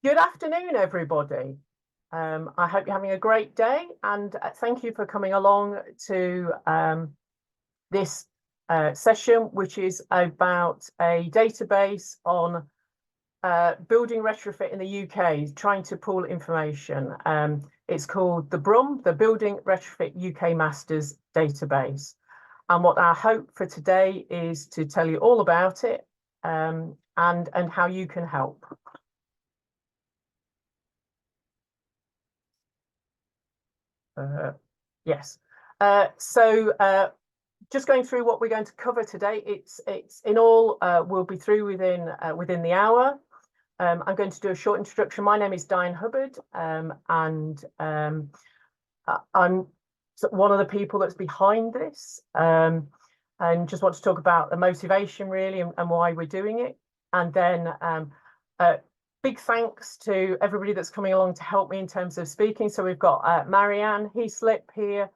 Good afternoon, everybody. I hope you're having a great day, and thank you for coming along to this session, which is about a database on building retrofit in the UK, trying to pool information. It's called the BRUM, the Building Retrofit UK Masters Database. And what our hope for today is to tell you all about it and how you can help. Yes. Just going through what we're going to cover today. It's in all we'll be through within the hour. I'm going to do a short introduction. My name is Diane Hubbard, and I'm one of the people that's behind this, and just want to talk about the motivation really and why we're doing it, and then big thanks to everybody that's coming along to help me in terms of speaking. So we've got Marianne Heaslip here,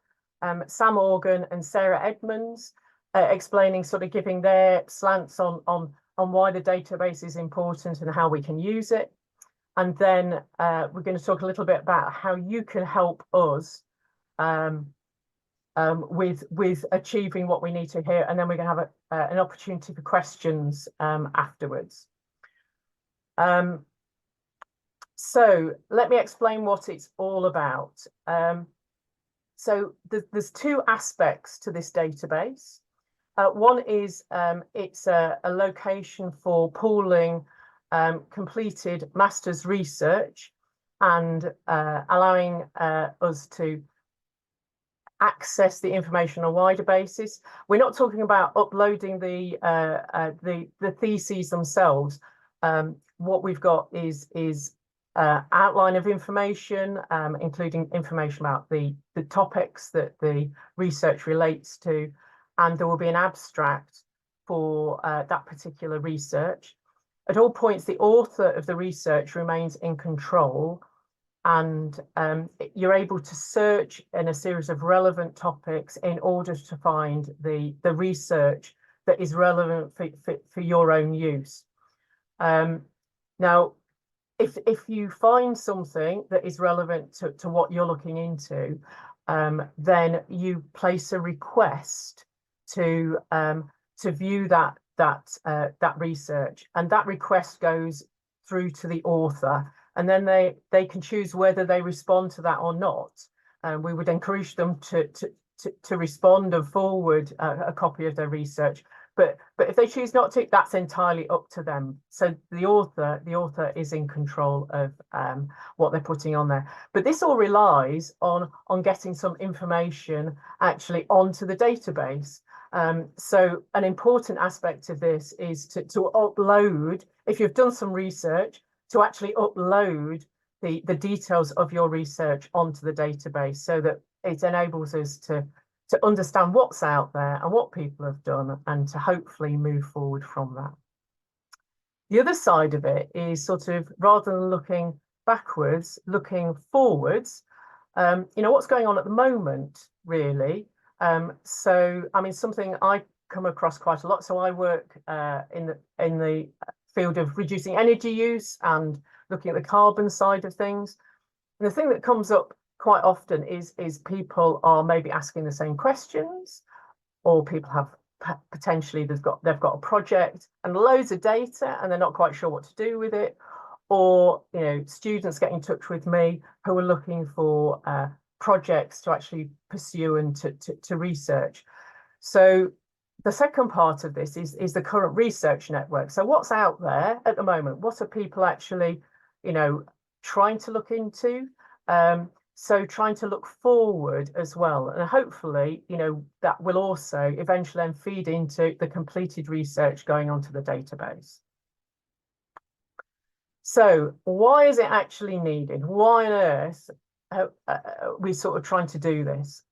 Sam Organ and Sarah Edmonds, explaining, sort of giving their slants on why the database is important and how we can use it. And then we're going to talk a little bit about how you can help us with achieving what we need to here. And then we're going to have an opportunity for questions afterwards. So let me explain what it's all about. So there's two aspects to this database. One is it's a location for pooling completed master's research and allowing us to access the information on a wider basis. We're not talking about uploading the theses themselves. What we've got is outline of information, including information about the topics that the research relates to, and there will be an abstract for that particular research. At all points, the author of the research remains in control, and you're able to search in a series of relevant topics in order to find the research that is relevant for your own use. Now, if you find something that is relevant to what you're looking into, then you place a request to view that research, and that request goes through to the author, and then they can choose whether they respond to that or not. And we would encourage them to respond and forward a copy of their research. But if they choose not to, that's entirely up to them. So the author is in control of what they're putting on there. But this all relies on getting some information actually onto the database. So an important aspect of this is to upload, if you've done some research, to actually upload the details of your research onto the database, so that it enables us to understand what's out there and what people have done, and to hopefully move forward from that. The other side of it is sort of, rather than looking backwards, looking forwards. What's going on at the moment, really. So, I mean, something I come across quite a lot. So I work in the field of reducing energy use and looking at the carbon side of things. And the thing that comes up quite often is people are maybe asking the same questions, or people have potentially they've got a project and loads of data and they're not quite sure what to do with it, or students get in touch with me who are looking for projects to actually pursue and to research. So the second part of this is the current research network. So what's out there at the moment? What are people actually trying to look into? So trying to look forward as well, and hopefully, that will also eventually then feed into the completed research going onto the database. So why is it actually needed? Why on earth are we sort of trying to do this?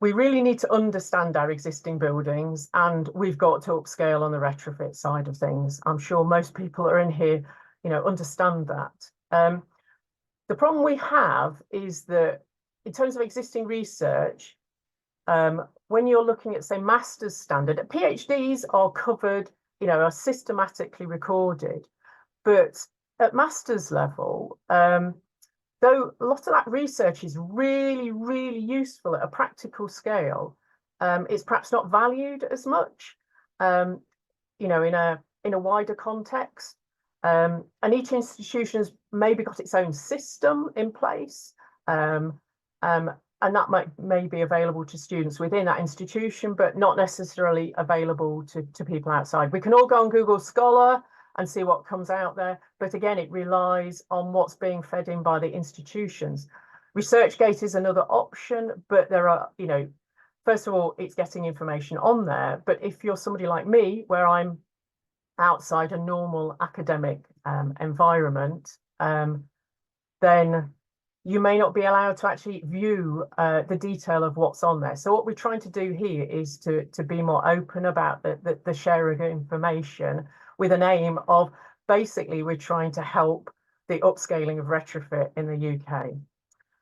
We really need to understand our existing buildings, and we've got to upscale on the retrofit side of things. I'm sure most people that are in here, understand that. The problem we have is that in terms of existing research, when you're looking at, say, master's standard, PhDs are covered, are systematically recorded, but at master's level, though a lot of that research is really, really useful at a practical scale, it's perhaps not valued as much, you know, in a wider context. And each institution's maybe got its own system in place. And that may be available to students within that institution, but not necessarily available to people outside. We can all go on Google Scholar and see what comes out there, but again, it relies on what's being fed in by the institutions. ResearchGate is another option, but there are, you know, first of all, it's getting information on there, but if you're somebody like me, where I'm outside a normal academic environment, then you may not be allowed to actually view the detail of what's on there. So what we're trying to do here is to be more open about the sharing of information, with an aim of basically we're trying to help the upscaling of retrofit in the UK.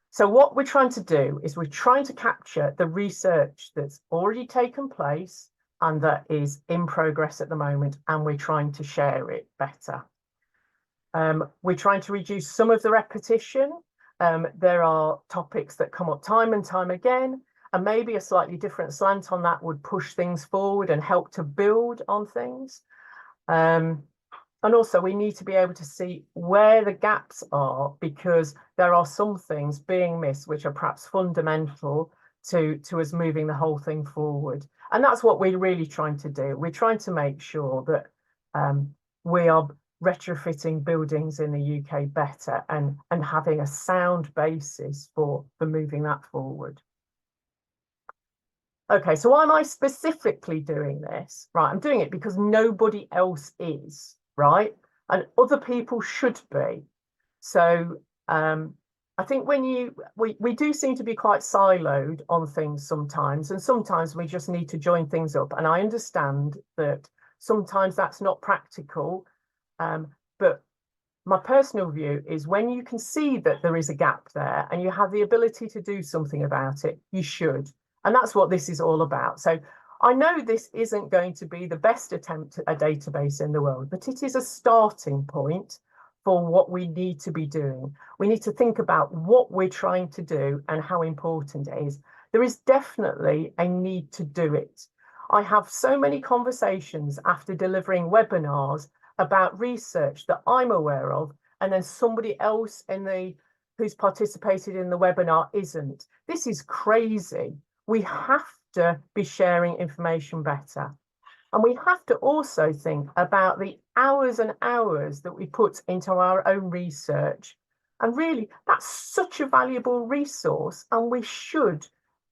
So what we're trying to do is we're trying to capture the research that's already taken place and that is in progress at the moment, and we're trying to share it better. We're trying to reduce some of the repetition. There are topics that come up time and time again, and maybe a slightly different slant on that would push things forward and help to build on things. And also we need to be able to see where the gaps are, because there are some things being missed which are perhaps fundamental to us moving the whole thing forward. And that's what we're really trying to do. We're trying to make sure that we are retrofitting buildings in the UK better and having a sound basis for moving that forward. Okay, so why am I specifically doing this? Right, I'm doing it because nobody else is, right? And other people should be. So I think when we do seem to be quite siloed on things sometimes, and sometimes we just need to join things up. And I understand that sometimes that's not practical, but my personal view is when you can see that there is a gap there and you have the ability to do something about it, you should. And that's what this is all about. So I know this isn't going to be the best attempt at a database in the world, but it is a starting point for what we need to be doing. We need to think about what we're trying to do and how important it is. There is definitely a need to do it. I have so many conversations after delivering webinars about research that I'm aware of, and then somebody else who's participated in the webinar isn't. This is crazy. We have to be sharing information better. And we have to also think about the hours and hours that we put into our own research. And really, that's such a valuable resource, and we should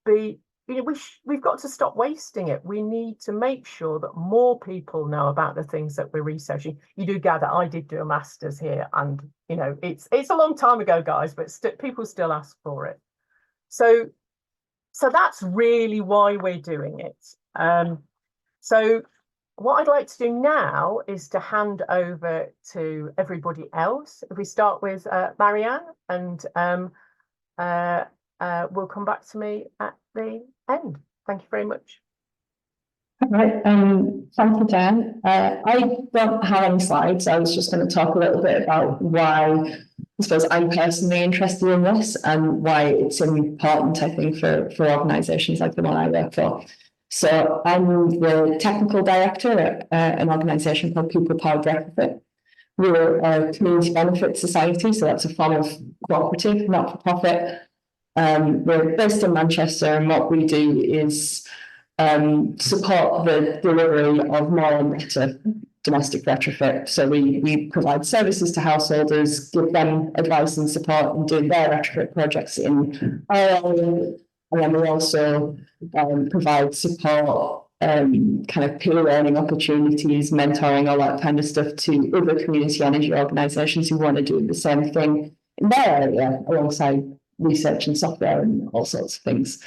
be, you know, we've got to stop wasting it. We need to make sure that more people know about the things that we're researching. You do gather I did do a master's here, and you know it's a long time ago, guys, but people still ask for it. So that's really why we're doing it. So what I'd like to do now is to hand over to everybody else. If we start with Marianne, and will come back to me at the end. Thank you very much. All right, thank you, Dan. I don't have any slides. I was just going to talk a little bit about why I suppose I'm personally interested in this and why it's important, I think, for organisations like the one I work for. So I'm the technical director at an organisation called People Powered Retrofit. We're a community benefit society, so that's a form of cooperative, not-for-profit. We're based in Manchester, and what we do is support the delivery of more and better domestic retrofit. So we provide services to householders, give them advice and support in doing their retrofit projects in our area. And then we also provide support, kind of peer learning opportunities, mentoring, all that kind of stuff to other community energy organisations who want to do the same thing in their area, alongside research and software and all sorts of things.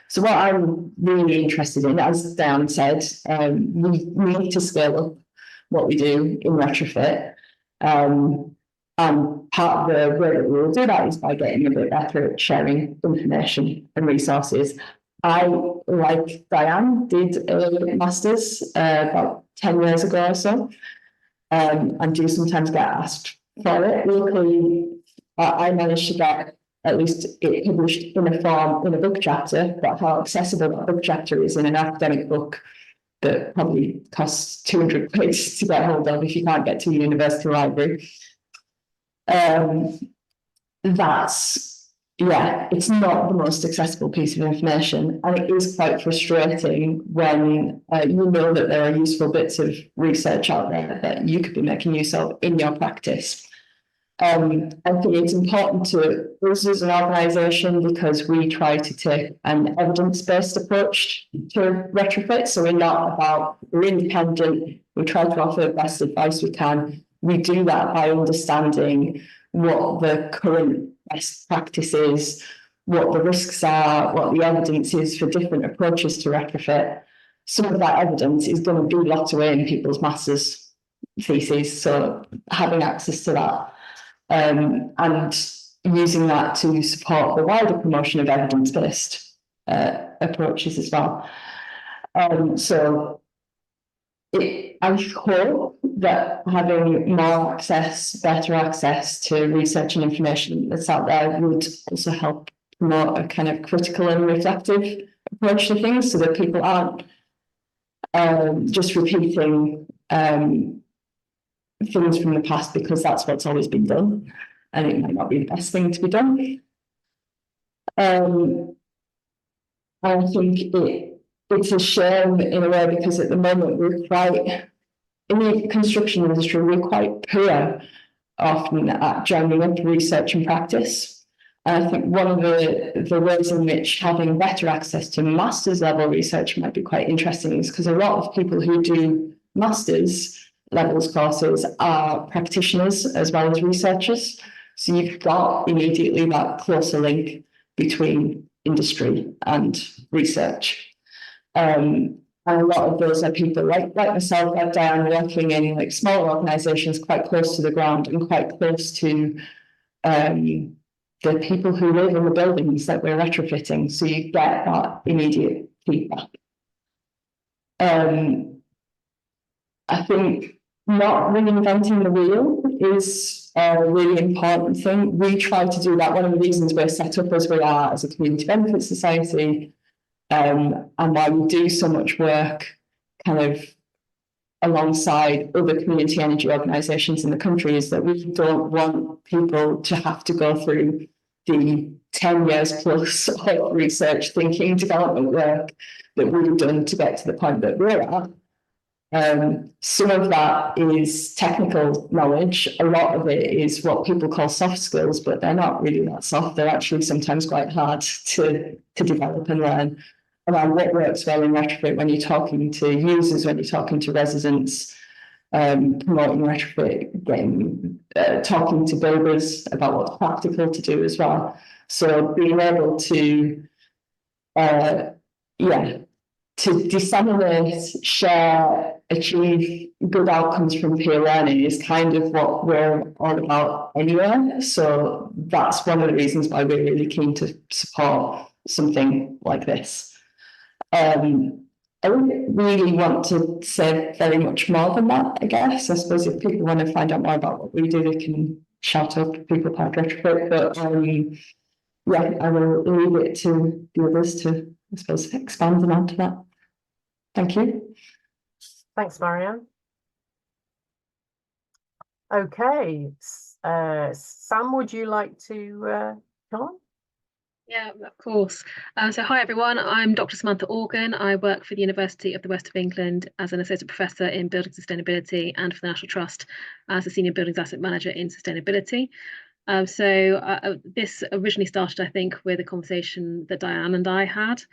So what I'm really interested in, as Dan said, we need to scale up what we do in retrofit. And part of the way that we will do that is by getting a bit better at sharing information and resources. I, like Diane, did a master's about 10 years ago or so, and do sometimes get asked for it. Luckily, I managed to get at least it published in a form in a book chapter, but how accessible that book chapter is in an academic book that probably costs 200 quid to get hold of if you can't get to a university library. It's not the most accessible piece of information, and it is quite frustrating when you know that there are useful bits of research out there that you could be making use of in your practice. I think it's important to us as an organisation because we try to take an evidence-based approach to retrofit. So we're independent, we try to offer the best advice we can. We do that by understanding what the current best practice is, what the risks are, what the evidence is for different approaches to retrofit. Some of that evidence is going to be locked away in people's master's theses, so having access to that and using that to support the wider promotion of evidence-based approaches as well. I hope that having more access, better access to research and information that's out there would also help promote a kind of critical and reflective approach to things so that people aren't just repeating things from the past because that's what's always been done and it might not be the best thing to be done. I think it's a shame in a way because at the moment in the construction industry, we're quite poor often at joining up research and practice. And I think one of the ways in which having better access to master's level research might be quite interesting is because a lot of people who do master's levels courses are practitioners as well as researchers. So you've got immediately that closer link between industry and research. And a lot of those are people like myself, like Diane, working in like smaller organisations quite close to the ground and quite close to the people who live in the buildings that we're retrofitting. So you get that immediate feedback. I think not reinventing the wheel is a really important thing. We try to do that. One of the reasons we're set up as we are as a community benefit society and why we do so much work kind of alongside other community energy organisations in the country is that we don't want people to have to go through the 10 years plus of research, thinking, development work that we've done to get to the point that we're at. Some of that is technical knowledge. A lot of it is what people call soft skills, but they're not really that soft. They're actually sometimes quite hard to develop and learn around what works well in retrofit when you're talking to users, when you're talking to residents, promoting retrofit, talking to builders about what's practical to do as well. So being able to disseminate, share, achieve good outcomes from peer learning is kind of what we're all about anyway. So that's one of the reasons why we're really keen to support something like this. I don't really want to say very much more than that, I guess. I suppose if people want to find out more about what we do, they can shout out People Powered Retrofit. But I will leave it to the others to, I suppose, expand and add to that. Thank you. Thanks, Marianne. Okay, Sam, would you like to come on? Yeah, of course. So hi, everyone. I'm Dr. Samantha Organ. I work for the University of the West of England as an Associate Professor in Building Sustainability and for the National Trust as a Senior Buildings Asset Manager in Sustainability. This originally started, I think, with a conversation that Diane and I had.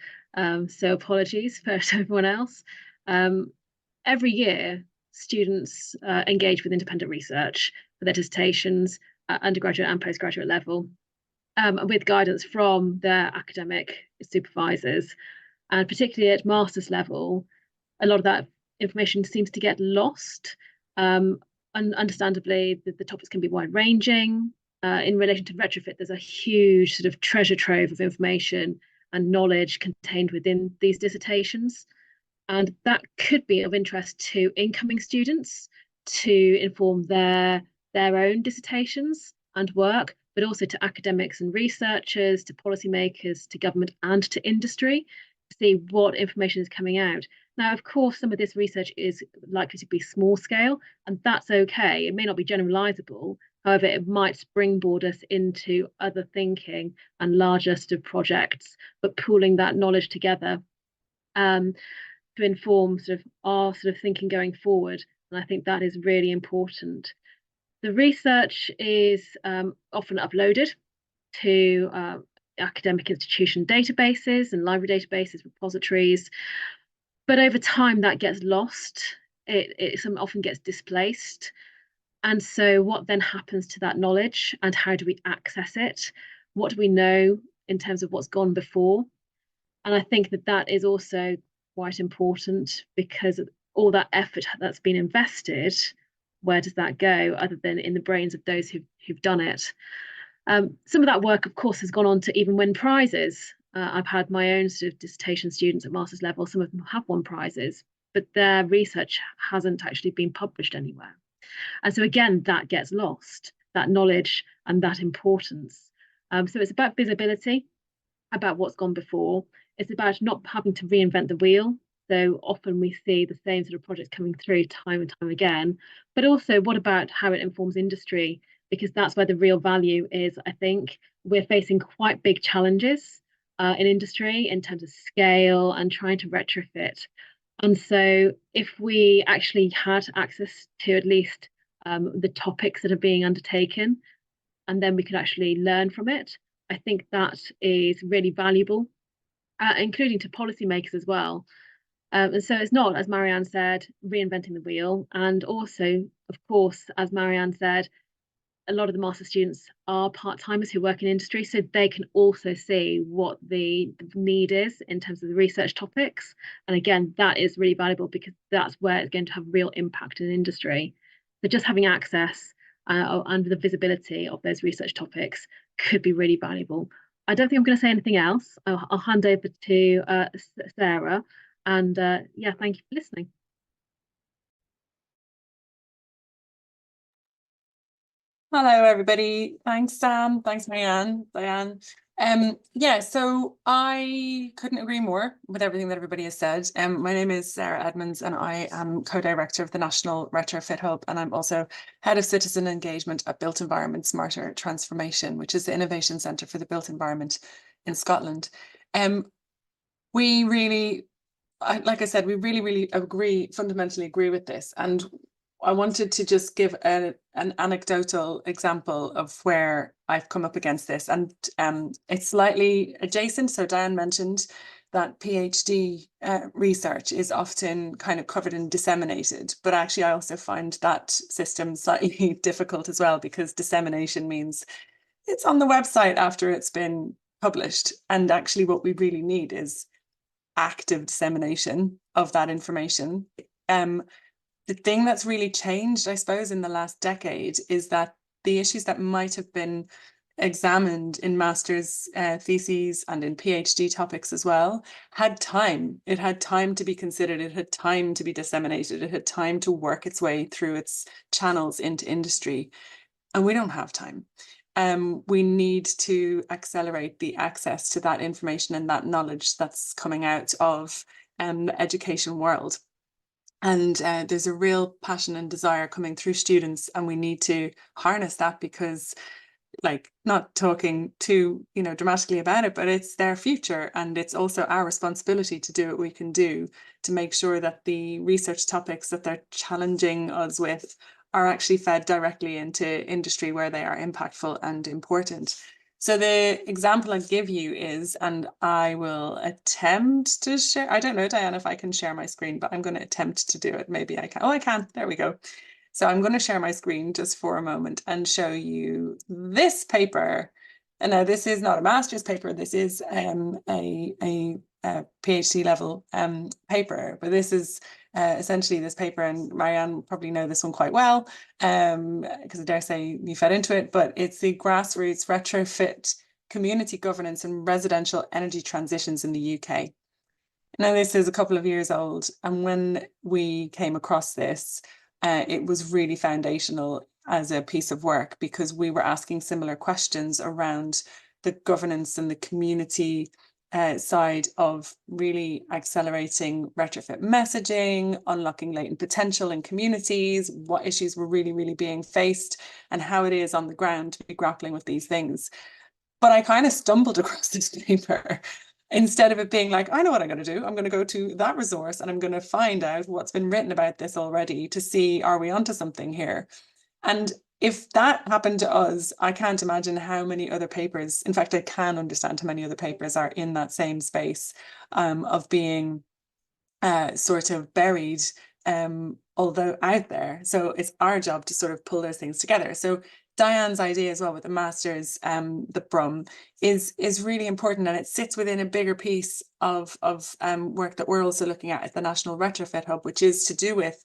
So apologies for everyone else. Every year, students engage with independent research for their dissertations at undergraduate and postgraduate level. With guidance from their academic supervisors, and particularly at master's level, a lot of that information seems to get lost. And understandably, the topics can be wide-ranging. In relation to retrofit, there's a huge sort of treasure trove of information and knowledge contained within these dissertations, and that could be of interest to incoming students to inform their their own dissertations and work, but also to academics and researchers, to policymakers, to government and to industry, to see what information is coming out. Now, of course, some of this research is likely to be small scale, and that's okay. It may not be generalizable. However, it might springboard us into other thinking and larger sort of projects, but pooling that knowledge together to inform sort of our sort of thinking going forward. And I think that is really important. The research is often uploaded to academic institution databases and library databases, repositories, but over time that gets lost. It often gets displaced. And so what then happens to that knowledge, and how do we access it? What do we know in terms of what's gone before? And I think that that is also quite important, because all that effort that's been invested, where does that go other than in the brains of those who've done it? Some of that work, of course, has gone on to even win prizes. I've had my own sort of dissertation students at master's level. Some of them have won prizes, but their research hasn't actually been published anywhere. And so again, that gets lost, that knowledge and that importance. So it's about visibility, about what's gone before. It's about not having to reinvent the wheel. So often we see the same sort of projects coming through time and time again. But also, what about how it informs industry? Because that's where the real value is, I think. We're facing quite big challenges in industry in terms of scale and trying to retrofit. And so if we actually had access to at least the topics that are being undertaken, and then we could actually learn from it, I think that is really valuable, including to policymakers as well. And so it's not, as Marianne said, reinventing the wheel. And also, of course, as Marianne said, a lot of the master students are part-timers who work in industry, so they can also see what the need is in terms of the research topics. And again, that is really valuable, because that's where it's going to have real impact in industry. So just having access and the visibility of those research topics could be really valuable. I don't think I'm going to say anything else. I'll hand over to Sarah. And yeah, thank you for listening. Hello, everybody. Thanks, Sam. Thanks, Marianne, Diane. Yeah, so I couldn't agree more with everything that everybody has said. My name is Sarah Edmonds, and I am co-director of the National Retrofit Hub, and I'm also head of citizen engagement at Built Environment Smarter Transformation, which is the innovation centre for the built environment in Scotland. We really, like I said, we really fundamentally agree with this. And I wanted to just give an anecdotal example of where I've come up against this, and it's slightly adjacent. So Diane mentioned that PhD research is often kind of covered and disseminated, but actually I also find that system slightly difficult as well, because dissemination means it's on the website after it's been published, and actually what we really need is active dissemination of that information. The thing that's really changed, I suppose, in the last decade is that the issues that might have been examined in master's theses and in PhD topics as well had time. It had time to be considered. It had time to be disseminated. It had time to work its way through its channels into industry. And we don't have time. We need to accelerate the access to that information and that knowledge that's coming out of the education world. And there's a real passion and desire coming through students, and we need to harness that, because, like, not talking too, dramatically about it, but it's their future, and it's also our responsibility to do what we can do to make sure that the research topics that they're challenging us with are actually fed directly into industry where they are impactful and important. So the example I give you is, and I will attempt to share, I don't know, Diane, if I can share my screen, but I'm going to attempt to do it. Maybe I can. Oh, I can. There we go. So I'm going to share my screen just for a moment and show you this paper. And now this is not a master's paper. This is a PhD level paper, but this is essentially this paper, and Marianne will probably know this one quite well, because I dare say you fed into it, but it's the grassroots retrofit community governance and residential energy transitions in the UK. Now, this is a couple of years old, and when we came across this, it was really foundational. as a piece of work, because we were asking similar questions around the governance and the community side of really accelerating retrofit messaging, unlocking latent potential in communities, what issues were really being faced, and how it is on the ground to be grappling with these things. But I kind of stumbled across this paper. Instead of it being like, I know what I'm going to do, I'm going to go to that resource and I'm going to find out what's been written about this already to see, are we onto something here? And if that happened to us, I can't imagine how many other papers, in fact, I can understand how many other papers are in that same space of being sort of buried, although out there. So it's our job to sort of pull those things together. So Diane's idea as well with the masters, the BRUM, is really important, and it sits within a bigger piece of work that we're also looking at the National Retrofit Hub, which is to do with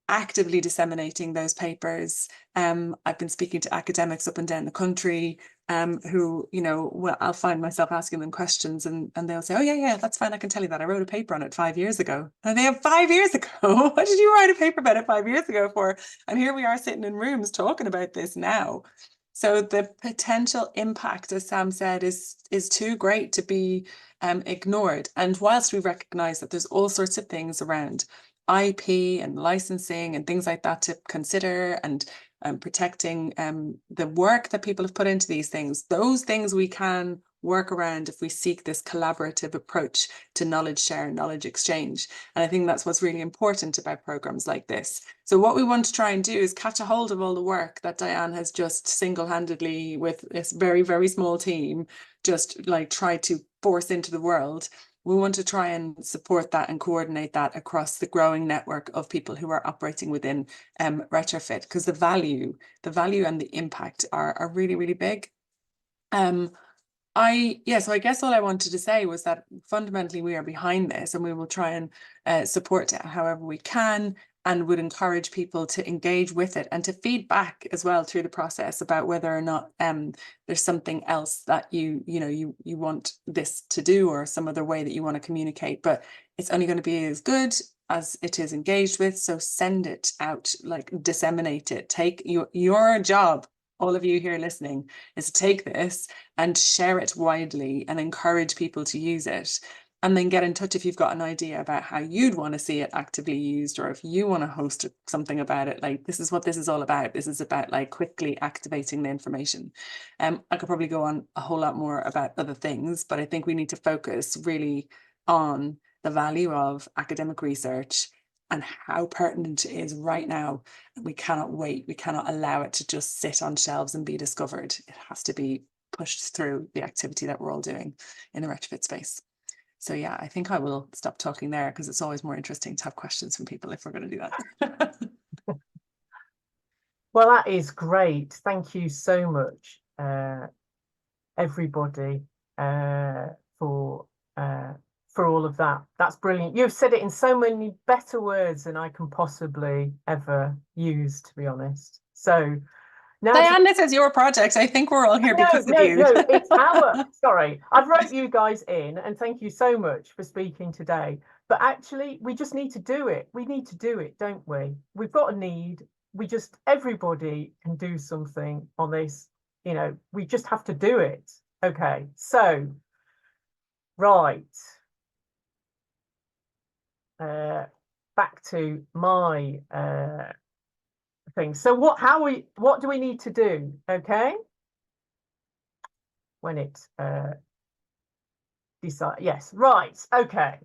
actively disseminating those papers. I've been speaking to academics up and down the country who, you know, well, I'll find myself asking them questions and they'll say, oh yeah, that's fine. I can tell you that. I wrote a paper on it 5 years ago. And they have 5 years ago. What did you write a paper about it 5 years ago for? And here we are sitting in rooms talking about this now. So the potential impact, as Sam said, is too great to be ignored. And whilst we recognise that there's all sorts of things around IP and licensing and things like that to consider, and protecting the work that people have put into these things, those things we can work around if we seek this collaborative approach to knowledge share and knowledge exchange. And I think that's what's really important about programs like this. So what we want to try and do is catch a hold of all the work that Diane has just single-handedly, with this very small team, just like tried to force into the world. We want to try and support that and coordinate that across the growing network of people who are operating within retrofit, because the value and the impact are really big. So I guess all I wanted to say was that fundamentally we are behind this, and we will try and support it however we can, and would encourage people to engage with it and to feed back as well through the process about whether or not there's something else that you want this to do, or some other way that you want to communicate. But it's only going to be as good as it is engaged with. So send it out, like disseminate it. Take your job, all of you here listening, is to take this and share it widely and encourage people to use it. And then get in touch if you've got an idea about how you'd want to see it actively used, or if you want to host something about it. Like, this is what this is all about. This is about like quickly activating the information. I could probably go on a whole lot more about other things, but I think we need to focus really on the value of academic research and how pertinent it is right now. And we cannot wait. We cannot allow it to just sit on shelves and be discovered. It has to be pushed through the activity that we're all doing in the retrofit space. So yeah, I think I will stop talking there, because it's always more interesting to have questions from people if we're going to do that. Well, that is great. Thank you so much, everybody, for all of that. That's brilliant. You've said it in so many better words than I can possibly ever use, to be honest. So now, Diane, this is your project. I think we're all here because of you. No, it's our, sorry, I've wrote you guys in, and thank you so much for speaking today. But actually, we just need to do it. We need to do it, don't we? We've got a need. Everybody can do something on this. You know, we just have to do it. Okay, so, right. Back to my thing. So what do we need to do? Okay. When it decide, yes, right, okay,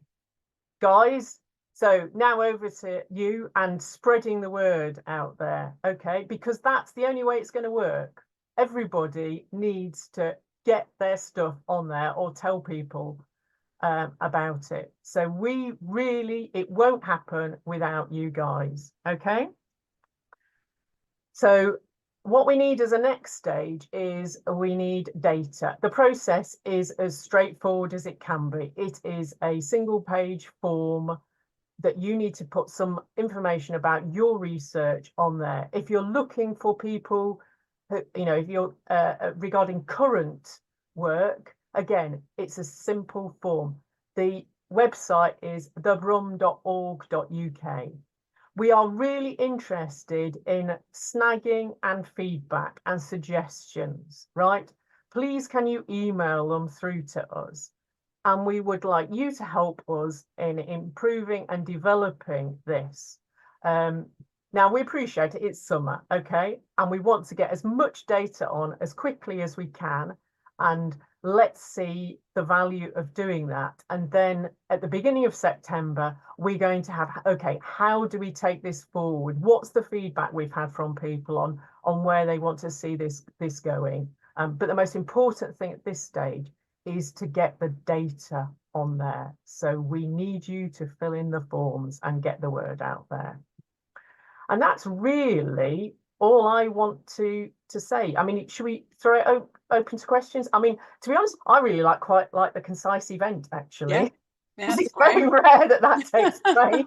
guys. So now over to you and spreading the word out there, okay? Because that's the only way it's going to work. Everybody needs to get their stuff on there or tell people about it. So it won't happen without you guys, okay? So what we need as a next stage is we need data. The process is as straightforward as it can be. It is a single page form that you need to put some information about your research on there. If you're looking for people who, if you're regarding current work, again, it's a simple form. The website is thebrum.org.uk. we are really interested in snagging and feedback and suggestions, right? Please can you email them through to us? And we would like you to help us in improving and developing this. Now, we appreciate it, it's summer, okay? And we want to get as much data on as quickly as we can. And let's see the value of doing that. And then at the beginning of September, we're going to have, okay, how do we take this forward? What's the feedback we've had from people on where they want to see this going? But the most important thing at this stage is to get the data on there. So we need you to fill in the forms and get the word out there. And that's really all I want to say. I mean, should we throw it open to questions? I mean, to be honest, I really quite like the concise event, actually. Yeah, it's very rare that takes place.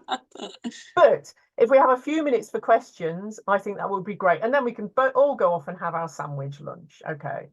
But if we have a few minutes for questions, I think that would be great. And then we can all go off and have our sandwich lunch. Okay.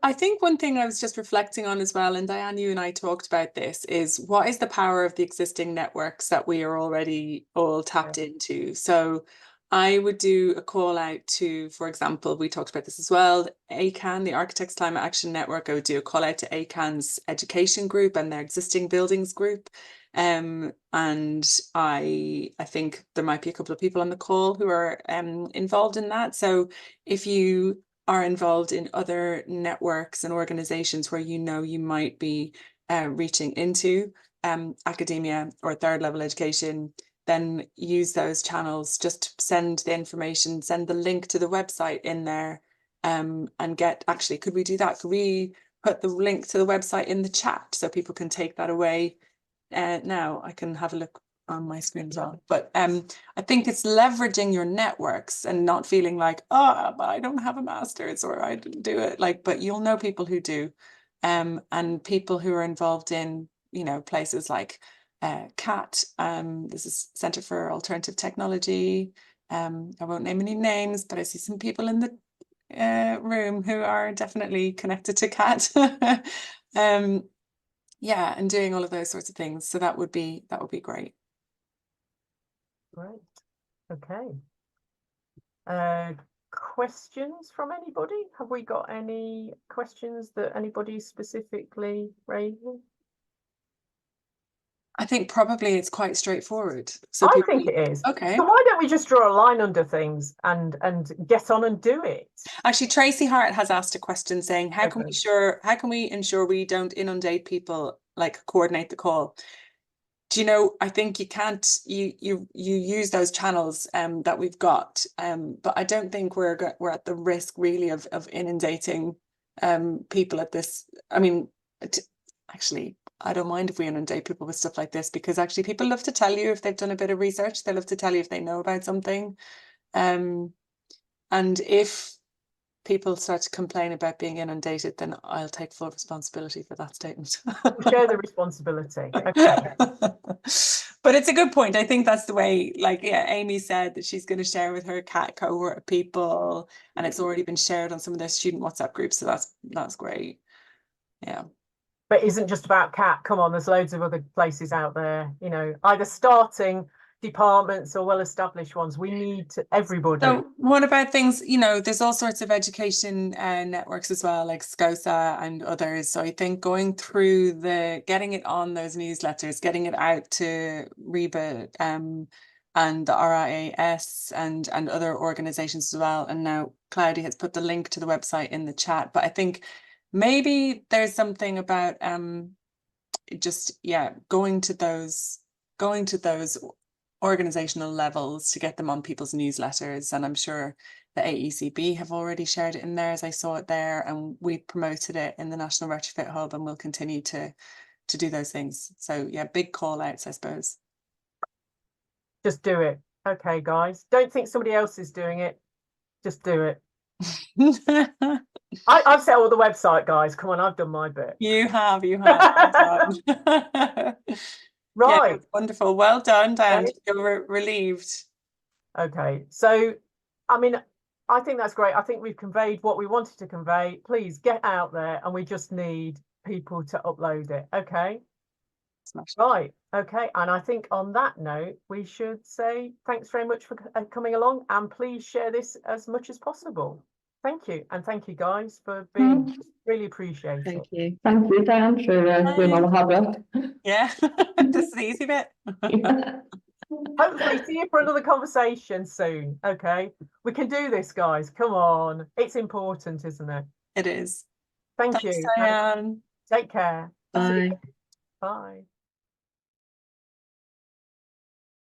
I think one thing I was just reflecting on as well, and Diane, you and I talked about this, is what is the power of the existing networks that we are already all tapped into? So I would do a call out to, for example, we talked about this as well, ACAN, the Architects Climate Action Network. I would do a call out to ACAN's education group and their existing buildings group. And I think there might be a couple of people on the call who are involved in that. So if you are involved in other networks and organizations where you know you might be reaching into academia or third level education, then use those channels. Just send the information, send the link to the website in there, and get, actually, could we do that? Could we put the link to the website in the chat so people can take that away? Now I can have a look on my screen as well. But I think it's leveraging your networks and not feeling like, oh, but I don't have a master's or I didn't do it. Like, but you'll know people who do, and people who are involved in, you know, places like CAT. This is Centre for Alternative Technology. I won't name any names, but I see some people in the room who are definitely connected to CAT. Yeah, and doing all of those sorts of things. So that would be great. Great. Okay. Questions from anybody? Have we got any questions that anybody specifically raising? I think probably it's quite straightforward. So I think it is. Okay. So why don't we just draw a line under things and get on and do it? Actually, Tracy Hart has asked a question saying, how can we ensure we don't inundate people, like coordinate the call? Do you know, I think you can't, you use those channels that we've got, but I don't think we're at the risk really of inundating people at this. I mean, actually, I don't mind if we inundate people with stuff like this, because actually people love to tell you if they've done a bit of research. They love to tell you if they know about something. And if people start to complain about being inundated, then I'll take full responsibility for that statement. Share the responsibility. Okay. But it's a good point. I think that's the way, like, yeah, Amy said that she's going to share with her CAT cohort of people, and it's already been shared on some of their student WhatsApp groups. So that's great. Yeah. But isn't just about CAT. Come on, there's loads of other places out there, you know, either starting departments or well-established ones. We need everybody. So what about things, you know, there's all sorts of education networks as well, like SCOSA and others. So I think going through getting it on those newsletters, getting it out to REBA and the RIAS and other organizations as well. And now Cloudy has put the link to the website in the chat. But I think maybe there's something about just, yeah, going to those organizational levels to get them on people's newsletters. And I'm sure the AECB have already shared it in there, as I saw it there, and we promoted it in the National Retrofit Hub, and we'll continue to do those things. So yeah, big call outs, I suppose. Just do it. Okay, guys, don't think somebody else is doing it. Just do it. I've set all the website, guys. Come on, I've done my bit. You have. Right. Yeah, wonderful. Well done, Dan. Okay. You're relieved. Okay. So, I mean, I think that's great. I think we've conveyed what we wanted to convey. Please get out there, and we just need people to upload it. Okay. Smash. Right, okay, and I think on that note, we should say thanks very much for coming along, and please share this as much as possible. Thank you, and thank you guys for being, really appreciate Thank it. you. Thank you, Dan, for doing all the hard work. Yeah, this is the easy bit. Hopefully see you for another conversation soon, okay? We can do this, guys, come on. It's important, isn't it? It is. Thank Thanks, you. Diane. Take care. Bye. Bye.